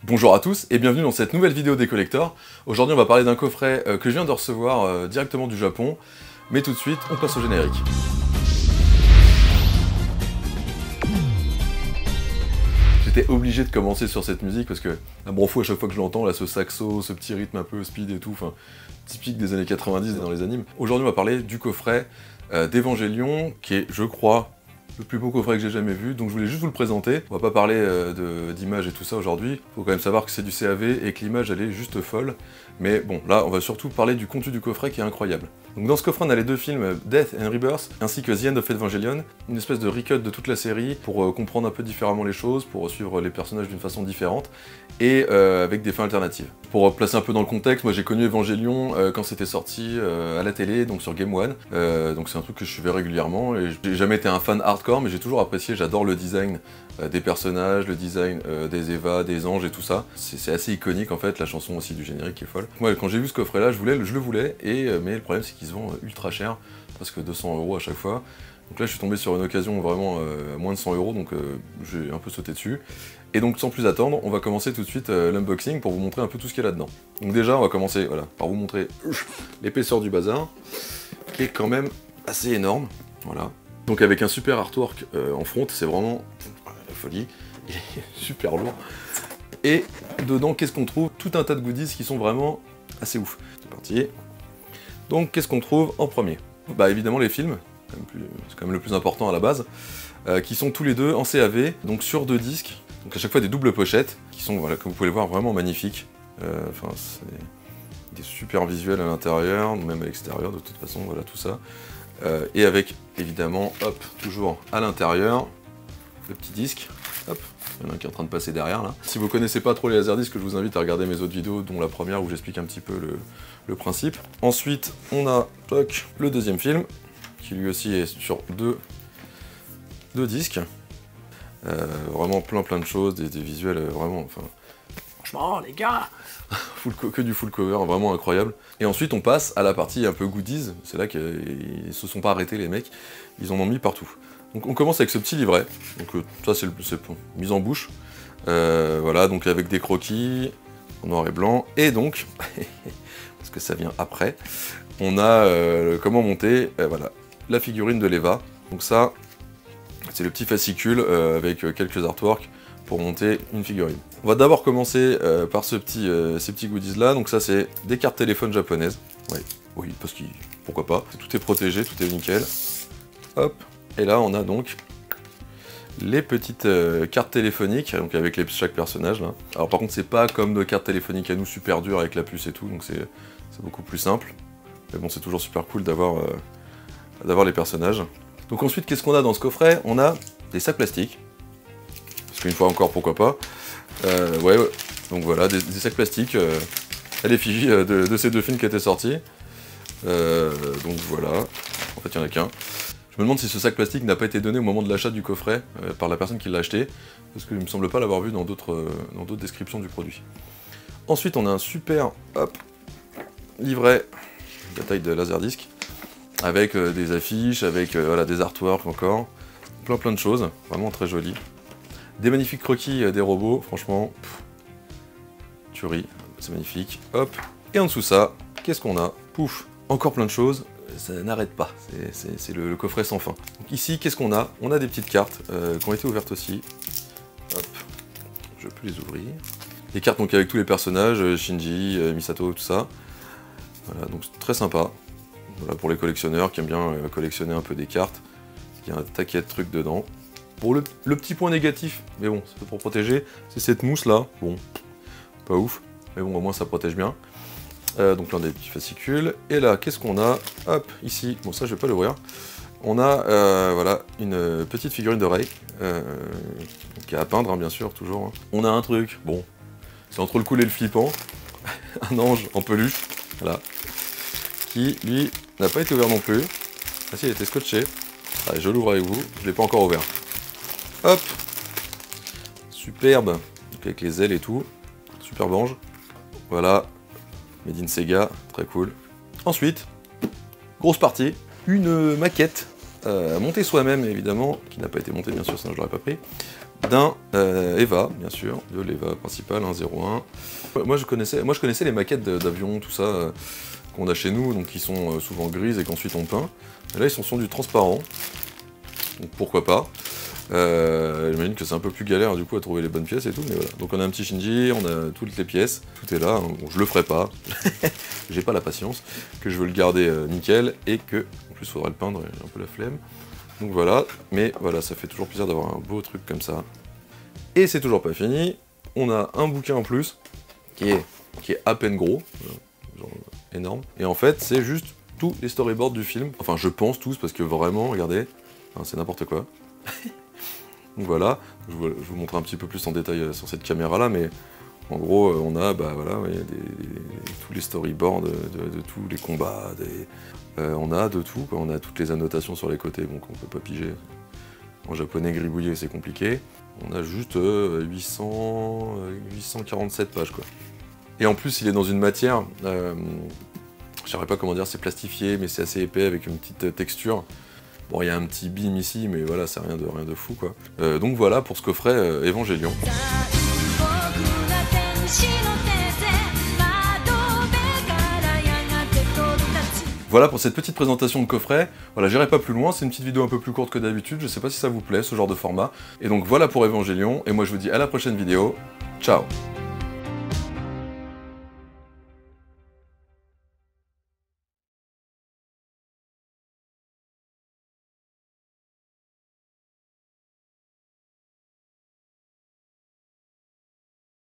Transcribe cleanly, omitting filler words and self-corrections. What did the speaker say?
Bonjour à tous et bienvenue dans cette nouvelle vidéo des collectors. Aujourd'hui on va parler d'un coffret que je viens de recevoir directement du Japon, mais tout de suite on passe au générique. J'étais obligé de commencer sur cette musique parce que ça me rend fou à chaque fois que je l'entends, là ce saxo, ce petit rythme un peu speed et tout, enfin typique des années 90 dans les animes. Aujourd'hui on va parler du coffret d'Evangelion qui est, je crois, le plus beau coffret que j'ai jamais vu, donc je voulais juste vous le présenter. On va pas parler d'images et tout ça aujourd'hui, faut quand même savoir que c'est du CAV et que l'image elle est juste folle. Mais bon, là on va surtout parler du contenu du coffret qui est incroyable. Donc dans ce coffret on a les deux films Death and Rebirth, ainsi que The End of Evangelion, une espèce de recut de toute la série pour comprendre un peu différemment les choses, pour suivre les personnages d'une façon différente, et avec des fins alternatives. Pour placer un peu dans le contexte, moi j'ai connu Evangelion quand c'était sorti à la télé, donc sur Game One, donc c'est un truc que je suivais régulièrement, et j'ai jamais été un fan hardcore, mais j'ai toujours apprécié, j'adore le design des personnages, le design des Eva, des anges et tout ça. C'est assez iconique en fait, la chanson aussi du générique qui est folle. Moi quand j'ai vu ce coffret là, je le voulais, mais le problème c'est qu'ils se vendent ultra cher, presque 200 € à chaque fois. Donc là je suis tombé sur une occasion vraiment à moins de 100 €, donc j'ai un peu sauté dessus. Et donc sans plus attendre, on va commencer tout de suite l'unboxing pour vous montrer un peu tout ce qu'il y a là-dedans. Donc déjà on va commencer par vous montrer l'épaisseur du bazar, qui est quand même assez énorme, voilà. Donc avec un super artwork en front, c'est vraiment la folie, il est super lourd. Et dedans, qu'est-ce qu'on trouve? Tout un tas de goodies qui sont vraiment assez ouf. C'est parti. Donc qu'est-ce qu'on trouve en premier? Bah évidemment les films, c'est quand même le plus important à la base, qui sont tous les deux en CAV, donc sur 2 disques, donc à chaque fois des doubles pochettes, qui sont, voilà, comme vous pouvez le voir, vraiment magnifiques. Enfin, c'est des super visuels à l'intérieur, même à l'extérieur de toute façon, voilà tout ça. Et avec, évidemment, hop, toujours à l'intérieur, le petit disque, hop, il y en a un qui est en train de passer derrière là. Si vous connaissez pas trop les laserdiscs, je vous invite à regarder mes autres vidéos, dont la première où j'explique un petit peu le principe. Ensuite, on a le deuxième film, qui lui aussi est sur deux disques. Vraiment plein de choses, des visuels vraiment, enfin, franchement les gars, que du full cover, vraiment incroyable. Et ensuite on passe à la partie un peu goodies, c'est là qu'ils se sont pas arrêtés les mecs, ils en ont mis partout. Donc on commence avec ce petit livret, donc ça c'est mise en bouche, voilà, donc avec des croquis, en noir et blanc, et donc, parce que ça vient après, on a comment monter, voilà, la figurine de l'Eva, donc ça, c'est le petit fascicule avec quelques artworks pour monter une figurine. On va d'abord commencer par ces petits goodies là, donc ça c'est des cartes téléphones japonaises, ouais, oui, parce que pourquoi pas, tout est protégé, tout est nickel, hop, et là on a donc les petites cartes téléphoniques, donc avec chaque personnage là. Alors par contre c'est pas comme nos cartes téléphoniques à nous super dures avec la puce et tout, donc c'est beaucoup plus simple, mais bon c'est toujours super cool d'avoir les personnages. Donc ensuite, qu'est-ce qu'on a dans ce coffret? On a des sacs plastiques, parce qu'une fois encore, pourquoi pas. Ouais, donc voilà, des sacs plastiques à l'effigie de ces deux films qui étaient sortis. Donc voilà, en fait il n'y en a qu'un. Je me demande si ce sac plastique n'a pas été donné au moment de l'achat du coffret par la personne qui l'a acheté, parce qu'il ne me semble pas l'avoir vu dans d'autres descriptions du produit. Ensuite, on a un super livret de taille de Laserdisc, avec des affiches, avec voilà, des artworks encore, plein de choses, vraiment très joli. Des magnifiques croquis des robots, franchement, tuerie, c'est magnifique. Hop, et en dessous ça, qu'est-ce qu'on a? Pouf, encore plein de choses, ça n'arrête pas, c'est le coffret sans fin. Donc ici, qu'est-ce qu'on a? On a des petites cartes qui ont été ouvertes aussi. Hop, je peux les ouvrir. Des cartes donc avec tous les personnages, Shinji, Misato, tout ça. Voilà, donc très sympa. Voilà, pour les collectionneurs qui aiment bien collectionner un peu des cartes, il y a un taquet de trucs dedans. Pour le petit point négatif, mais bon, c'est pour protéger, c'est cette mousse là, bon, pas ouf, mais bon, au moins ça protège bien. Donc là on a des petits fascicules, et là, qu'est-ce qu'on a? Hop, ici, bon ça je vais pas l'ouvrir, on a, voilà, une petite figurine de Rei, qui est à peindre, hein, bien sûr, toujours. Hein. On a un truc, bon, c'est entre le cool et le flippant, un ange en peluche, voilà, qui, lui, n'a pas été ouvert non plus. Ah si, il était scotché. Allez, je l'ouvre avec vous, je l'ai pas encore ouvert. Hop, superbe, donc avec les ailes et tout, superbe ange. Voilà, Made in Sega, très cool. Ensuite, grosse partie, une maquette, montée soi-même évidemment, qui n'a pas été montée bien sûr, sinon je l'aurais pas pris, d'un Eva, bien sûr, de l'Eva principal, 101. Moi je connaissais les maquettes d'avions, tout ça, qu'on a chez nous, donc qui sont souvent grises et qu'ensuite on peint. Et là ils sont du transparent, donc pourquoi pas. J'imagine que c'est un peu plus galère du coup à trouver les bonnes pièces et tout, mais voilà. Donc on a un petit Shinji, on a toutes les pièces, tout est là. Bon, je le ferai pas, j'ai pas la patience, que je veux le garder nickel et que en plus faudra le peindre, j'ai un peu la flemme. Donc voilà, mais voilà, ça fait toujours plaisir d'avoir un beau truc comme ça. Et c'est toujours pas fini, on a un bouquin en plus qui est à peine gros, genre énorme. Et en fait, c'est juste tous les storyboards du film. Enfin, je pense tous parce que vraiment, regardez, c'est n'importe quoi. Donc voilà, je vous montre un petit peu plus en détail sur cette caméra là, mais en gros on a voilà, ouais, tous les storyboards de tous les combats, on a de tout, quoi. On a toutes les annotations sur les côtés, bon qu'on peut pas piger. En japonais gribouillé c'est compliqué. On a juste 847 pages quoi. Et en plus il est dans une matière, je saurais pas comment dire, c'est plastifié mais c'est assez épais avec une petite texture. Bon, il y a un petit bim ici, mais voilà, c'est rien de fou, quoi. Donc voilà pour ce coffret Evangelion. Voilà pour cette petite présentation de coffret. Voilà, j'irai pas plus loin, c'est une petite vidéo un peu plus courte que d'habitude, je sais pas si ça vous plaît, ce genre de format. Et donc voilà pour Evangelion, et moi je vous dis à la prochaine vidéo. Ciao!